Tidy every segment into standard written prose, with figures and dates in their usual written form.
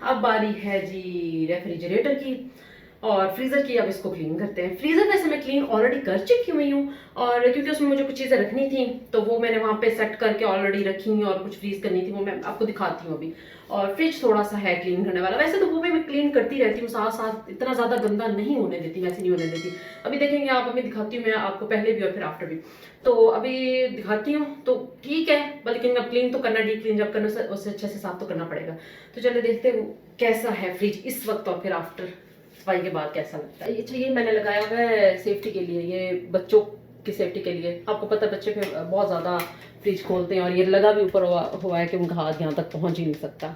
अब बारी है जी रेफ्रिजरेटर की और फ्रीज़र की। अब इसको क्लीन करते हैं। फ्रीज़र वैसे मैं क्लीन ऑलरेडी कर चुकी हुई हूँ, और क्योंकि उसमें मुझे कुछ चीज़ें रखनी थी तो वो मैंने वहाँ पे सेट करके ऑलरेडी रखी हुई, और कुछ फ्रीज़ करनी थी वो मैं आपको दिखाती हूँ अभी। और फ्रिज थोड़ा सा है क्लीन करने वाला। वैसे तो वो भी मैं क्लीन करती रहती हूँ साथ साथ, इतना ज़्यादा गंदा नहीं होने देती, वैसे नहीं होने देती। अभी देखेंगे आप, अभी दिखाती हूँ मैं आपको पहले भी और फिर आफ्टर भी। तो अभी दिखाती हूँ। तो ठीक है, बल्कि अब क्लीन तो करना, डीप क्लीन जब करना उससे अच्छे से साफ तो करना पड़ेगा। तो चलिए देखते हैं कैसा है फ्रिज इस वक्त और फिर आफ्टर सफाई के बाद कैसा लगता है। अच्छा, ये मैंने लगाया हुआ है सेफ्टी के लिए, ये बच्चों की सेफ्टी के लिए। आपको पता है बच्चे फिर बहुत ज़्यादा फ्रिज खोलते हैं, और ये लगा भी ऊपर हुआ है कि उनका हाथ यहाँ तक पहुँच ही नहीं सकता।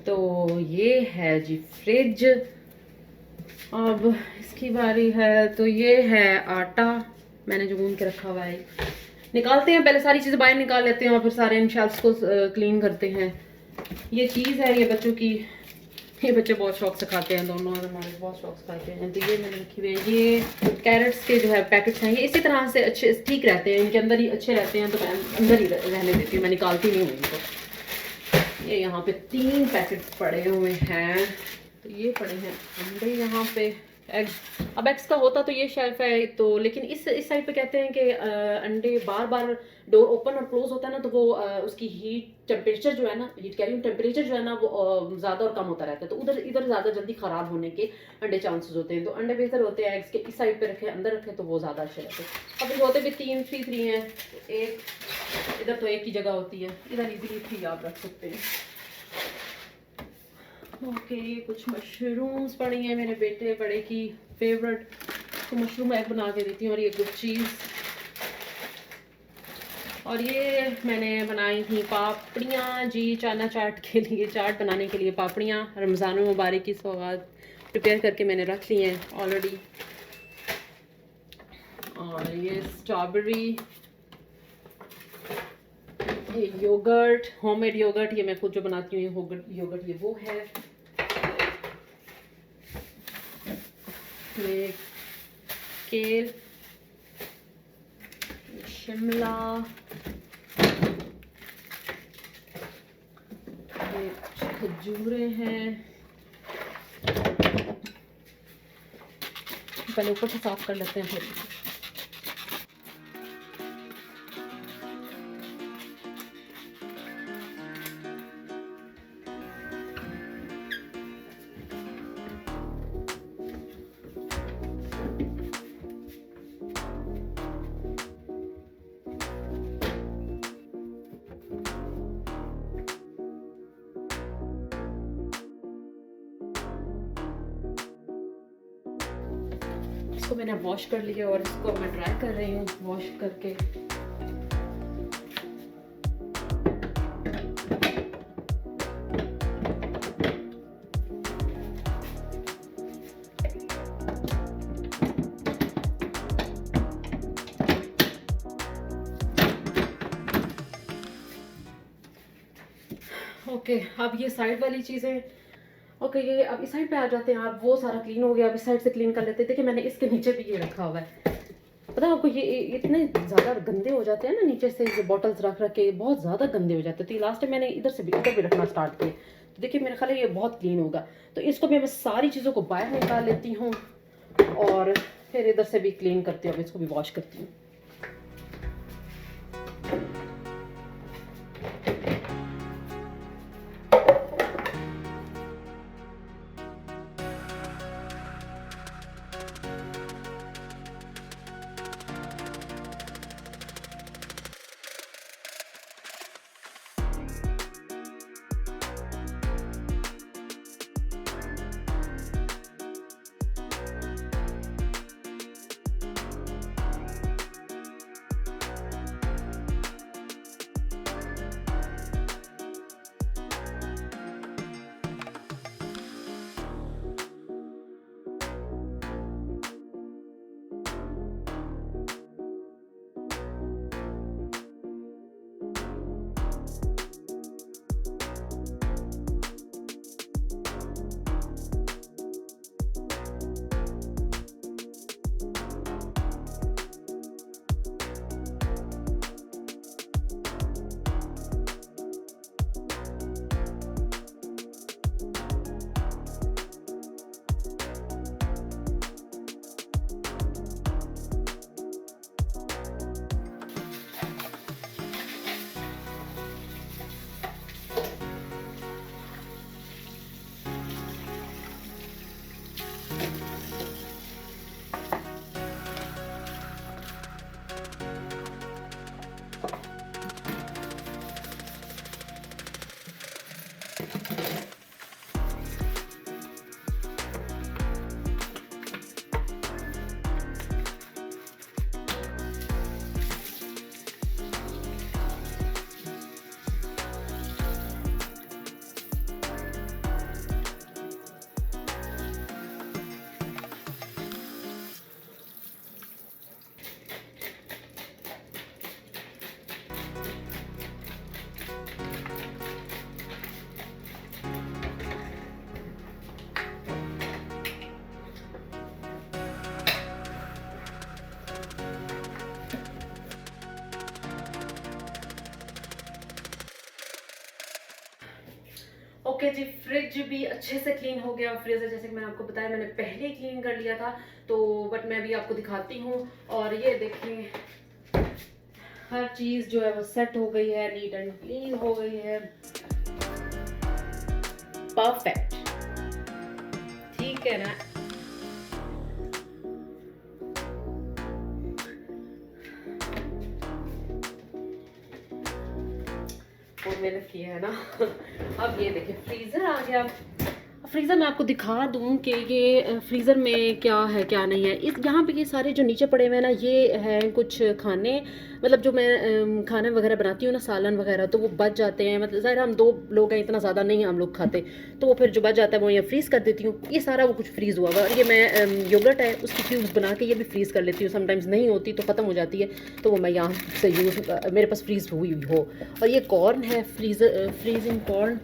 तो ये है जी फ्रिज। अब इसकी बारी है। तो ये है आटा मैंने जो गूंद के रखा हुआ है। निकालते हैं, पहले सारी चीज़ें बाहर निकाल लेते हैं और फिर सारे इन शेल्फ्स को क्लीन करते हैं। ये चीज़ है, ये बच्चों की, ये बच्चे बहुत शौक से खाते हैं, दोनों और हमारे बहुत शौक से खाते हैं। तो ये मैंने रखी हुई है, ये कैरेट्स के जो है पैकेट्स हैं, ये इसी तरह से अच्छे ठीक रहते हैं, इनके अंदर ही अच्छे रहते हैं, तो मैं अंदर ही रहने देती हूँ, मैं निकालती नहीं हूँ इनको। ये यहाँ पे 3 पैकेट पड़े हुए हैं। तो ये पड़े हैं अंडे, यहाँ पे एग्स। अब एग्स का होता तो ये शेल्फ है, तो लेकिन इस साइड पे कहते हैं कि अंडे बार बार डोर ओपन और क्लोज होता है ना, तो वो उसकी हीट टेम्परेचर जो है ना, हीट कैरिंग टेम्परेचर जो है ना, वो ज़्यादा और कम होता रहता है, तो उधर इधर ज़्यादा जल्दी ख़राब होने के अंडे चांसेस होते हैं। तो अंडे बेहतर होते हैं एग्स के इस साइड पे रखे, अंदर रखे, तो वो ज़्यादा अच्छे रहते हैं। अब होते भी 3 हैं, तो एक इधर तो एक ही जगह होती है, इधर इजीली 3 आप रख सकते हैं। ओके, कुछ मशरूम्स पड़ी हैं, मेरे बेटे बड़े की फेवरेट, तो मशरूम एग बना के देती हूँ। और ये गुड चीज़, और ये मैंने बनाई थी पापड़ियाँ जी, चाना चाट के लिए, चाट बनाने के लिए पापड़ियाँ। रमज़ान मुबारक की सौगात प्रिपेयर करके मैंने रख ली हैं ऑलरेडी। और ये स्ट्रॉबेरी, ये योगर्ट, होममेड योगर्ट, ये मैं खुद जो बनाती हूँ योगर्ट, ये वो है। ये केल, शिमला, ये खजूरें हैं। पहले ऊपर से साफ कर लेते हैं फिर। इसको मैंने वॉश कर लिया और इसको मैं ड्राई कर रही हूँ वॉश करके। ओके, अब ये साइड वाली चीज़ें, ओके ये अब इस साइड पे आ जाते हैं। आप वो सारा क्लीन हो गया, अब इस साइड से क्लीन कर लेते हैं। देखिए मैंने इसके नीचे भी ये रखा हुआ है, पता है आपको, ये इतने ज़्यादा गंदे हो जाते हैं ना नीचे से, ये बॉटल्स रख रख के बहुत ज़्यादा गंदे हो जाते हैं। तो लास्ट टाइम मैंने इधर भी रखना स्टार्ट किया, तो देखिए मेरे ख्याल है ये बहुत क्लीन होगा। तो इसको भी मैं सारी चीज़ों को बाहर निकाल लेती हूँ और फिर इधर से भी क्लीन करती हूँ। अब इसको भी वॉश करती हूँ। ओके जी, फ्रिज भी अच्छे से क्लीन हो गया। फ्रीज़र जैसे कि मैंने आपको बताया, मैंने पहले ही क्लीन कर लिया था, तो बट मैं अभी आपको दिखाती हूँ। और ये देखिए, हर चीज़ जो है वो सेट हो गई है, नीट एंड क्लीन हो गई है, परफेक्ट। ठीक है ना। बहुत मेहनत की है ना। अब ये देखिए, फ्रीज़र आ गया। फ्रीज़र मैं आपको दिखा दूँ कि ये फ्रीज़र में क्या है क्या नहीं है। इस यहाँ पे ये सारे जो नीचे पड़े हुए हैं ना, ये हैं कुछ खाने, मतलब जो मैं खाना वगैरह बनाती हूँ ना, सालन वगैरह, तो वो बच जाते हैं। मतलब ज़ाहिर हम 2 लोग हैं, इतना ज़्यादा नहीं हम लोग खाते, तो वो फिर जो बच जाता है वो यहाँ फ्रीज़ कर देती हूँ। ये सारा वो कुछ फ्रीज़ हुआ हुआ। और ये मैं योगर्ट है उसकी क्यूब्स बना के ये भी फ्रीज़ कर लेती हूँ। समटाइम्स नहीं होती तो ख़त्म हो जाती है, तो वो मैं यहाँ से यूज़ मेरे पास फ्रीज़ हुई हो। और ये कॉर्न है, फ्रीजिंग कॉर्न,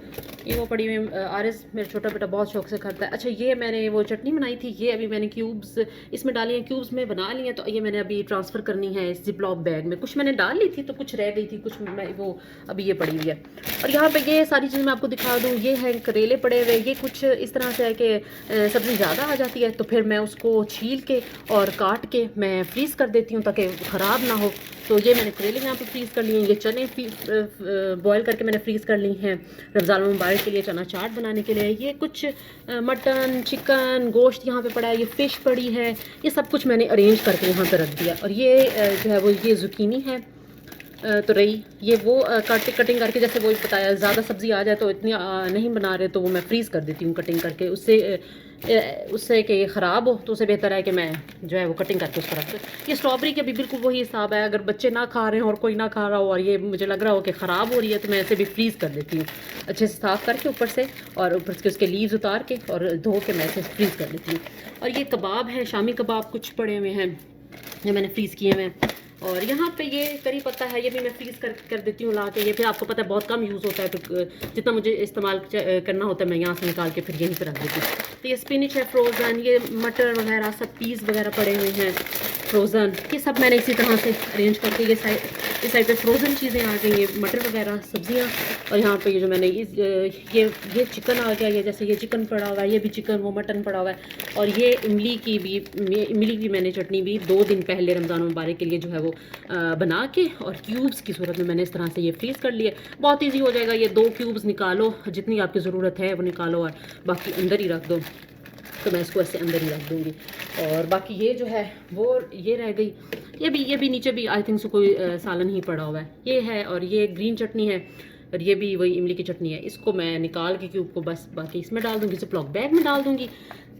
ये वो पड़ी हुई आरएस मेरा छोटा बेटा बहुत शौक से खाता है। अच्छा, ये मैंने वो चटनी बनाई थी, ये अभी मैंने क्यूब्स इसमें डाली हैं, क्यूब्स में बना लिए हैं, तो ये मैंने अभी ट्रांसफ़र करनी है इस जिपलॉक बैग में। कुछ मैंने डाल ली थी तो कुछ रह गई थी, कुछ मैं वो अभी ये पड़ी हुई है। और यहाँ पे ये सारी चीज़ें मैं आपको दिखा दूँ। ये है करेले पड़े हुए, ये कुछ इस तरह से है कि सब्ज़ी ज़्यादा आ जाती है तो फिर मैं उसको छील के और काट के मैं फ्रीज़ कर देती हूँ ताकि ख़राब ना हो। तो ये मैंने करेले यहाँ पे फ्रीज़ कर लिए हैं, ये चने बॉयल करके मैंने फ्रीज़ कर ली हैं रमज़ान मुबारक के लिए, चना चाट बनाने के लिए। ये कुछ मटन, चिकन, गोश्त यहाँ पे पड़ा है, ये फ़िश पड़ी है, ये सब कुछ मैंने अरेंज करके यहाँ पे रख दिया। और ये जो है वो ये ज़ुकीनी है। तो रही ये वो कटिंग करके, जैसे वो बताया, ज़्यादा सब्ज़ी आ जाए तो इतनी नहीं बना रहे तो वो मैं फ्रीज़ कर देती हूँ कटिंग करके। उससे कि ये ख़राब हो तो उससे बेहतर है कि मैं जो है वो कटिंग करके उसको रख दूँ। ये स्ट्रॉबेरी का भी बिल्कुल वही हिसाब है, अगर बच्चे ना खा रहे हैं और कोई ना खा रहा हो और ये मुझे लग रहा हो कि ख़राब हो रही है तो मैं ऐसे भी फ्रीज़ कर देती हूँ अच्छे से साफ़ करके ऊपर से, और ऊपर से उसके लीव्स उतार के और धो के मैं ऐसे फ्रीज़ कर देती हूँ। और ये कबाब है, शामी कबाब कुछ पड़े हुए हैं जो मैंने फ्रीज़ किए हुए हैं। और यहाँ पे ये करी पत्ता है, ये भी मैं फ्रीज़ कर देती हूँ ला के। ये फिर आपको पता है बहुत कम यूज़ होता है, तो जितना मुझे इस्तेमाल करना होता है मैं यहाँ से निकाल के फिर यहीं पर रख देती हूँ। तो ये स्पिनिच है फ्रोज़न, ये मटर वगैरह सब पीस वगैरह पड़े हुए हैं फ्रोज़न, ये सब मैंने इसी तरह से अरेंज करके इस साइड पे फ्रोज़न चीज़ें आ गई, ये मटर वगैरह सब्जियाँ। और यहाँ पे ये जो मैंने ये चिकन आ गया, ये जैसे ये चिकन पड़ा हुआ है, ये भी चिकन, वो मटन पड़ा हुआ है। और ये इमली की मैंने चटनी भी 2 दिन पहले रमज़ान मुबारक के लिए जो है वो बना के और क्यूब्स की सूरत में मैंने इस तरह से ये फ्रीज़ कर लिया। बहुत ईजी हो जाएगा, ये 2 क्यूब्स निकालो, जितनी आपकी ज़रूरत है वो निकालो और बाकी अंदर ही रख दो। तो मैं इसको ऐसे अंदर ही रख दूँगी। और बाकी ये जो है वो ये रह गई, ये भी नीचे भी आई थिंक सो कोई सालन ही पड़ा हुआ है, ये है। और ये ग्रीन चटनी है, और ये भी वही इमली की चटनी है। इसको मैं निकाल के क्यूब को बस बाकी इसमें डाल दूँगी, जिपलॉक बैग में डाल दूँगी।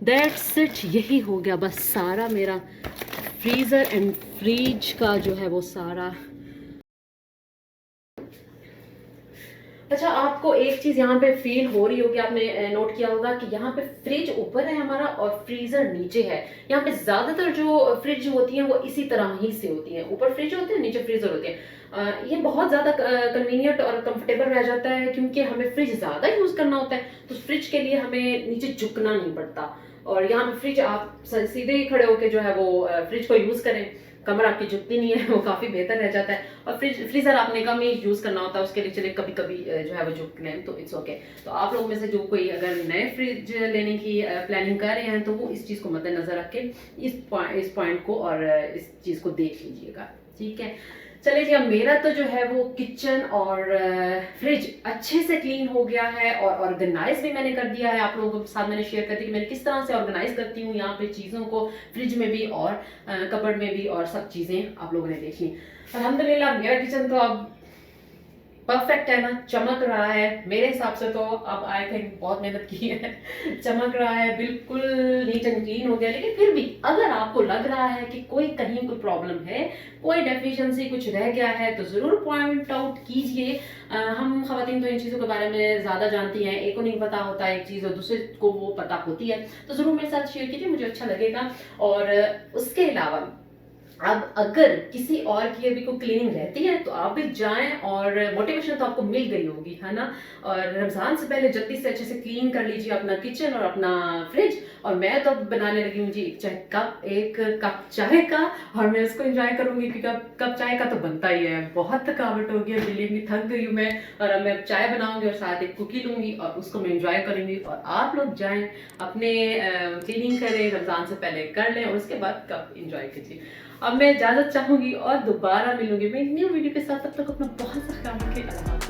दैट्स इट, यही हो गया बस सारा मेरा फ्रीज़र एंड फ्रिज का जो है वो सारा। अच्छा, आपको एक चीज़ यहाँ पे फील हो रही होगी, आपने नोट किया होगा कि यहाँ पे फ्रिज ऊपर है हमारा और फ्रीज़र नीचे है। यहाँ पे ज़्यादातर जो फ्रिज होती हैं वो इसी तरह ही से होती हैं, ऊपर फ्रिज होते हैं, नीचे फ्रीज़र होते हैं। ये बहुत ज़्यादा कन्वीनियंट और कंफर्टेबल रह जाता है क्योंकि हमें फ्रिज ज़्यादा यूज़ करना होता है, तो फ्रिज के लिए हमें नीचे झुकना नहीं पड़ता। और यहाँ पे फ्रिज आप सीधे ही खड़े होकर जो है वो फ्रिज को यूज़ करें, कमर आपकी झुकती नहीं है, वो काफ़ी बेहतर रह जाता है। और फ्रीज़र आपने कम ही यूज़ करना होता है, उसके लिए चले कभी कभी जो है वो झुक लें तो इट्स ओके। तो आप लोगों में से जो कोई अगर नए फ्रिज लेने की प्लानिंग कर रहे हैं तो वो इस चीज़ को मद्देनजर रख के इस पॉइंट को और इस चीज़ को देख लीजिएगा, ठीक है। चलिए जी, अब मेरा तो जो है वो किचन और फ्रिज अच्छे से क्लीन हो गया है और ऑर्गेनाइज भी मैंने कर दिया है। आप लोगों के साथ मैंने शेयर कर दी कि मैं किस तरह से ऑर्गेनाइज करती हूँ यहाँ पे चीज़ों को, फ्रिज में भी और कपबोर्ड में भी, और सब चीज़ें आप लोगों ने देख ली। अल्हम्दुलिल्लाह मेरा किचन तो अब परफेक्ट है ना, चमक रहा है मेरे हिसाब से। तो अब आई थिंक बहुत मेहनत की है, चमक रहा है, बिल्कुल नीट एंड क्लीन हो गया। लेकिन फिर भी अगर आपको लग रहा है कि कहीं कोई प्रॉब्लम है, कोई डेफिशिएंसी कुछ रह गया है, तो ज़रूर पॉइंट आउट कीजिए। हम ख़वातीन तो इन चीज़ों के बारे में ज़्यादा जानती हैं, एक को नहीं पता होता एक चीज़ और दूसरे को वो पता होती है, तो ज़रूर मेरे साथ शेयर कीजिए, मुझे अच्छा लगेगा। और उसके अलावा अब अगर किसी और की अभी को क्लीनिंग रहती है तो आप भी जाएं, और मोटिवेशन तो आपको मिल गई होगी, है ना। और रमज़ान से पहले जल्दी से अच्छे से क्लीन कर लीजिए अपना किचन और अपना फ्रिज। और मैं तो अब बनाने लगी हूँ जी एक कप चाय का, और मैं उसको एंजॉय करूंगी क्योंकि अब कप चाय का तो बनता ही है। बहुत थकावट हो गई है, बिलीव मी, थक गई हूँ मैं। और अब मैं चाय बनाऊंगी और साथ एक कुकी लूंगी और उसको मैं एंजॉय करूंगी। और आप लोग जाएं अपने क्लीनिंग करें, रमज़ान से पहले कर लें और उसके बाद कप एंजॉय कीजिए। अब मैं इजाज़त चाहूंगी और दोबारा मिलूंगी मैं एक न्यू वीडियो के साथ। तब तक अपना बहुत सा ख्याल रखें।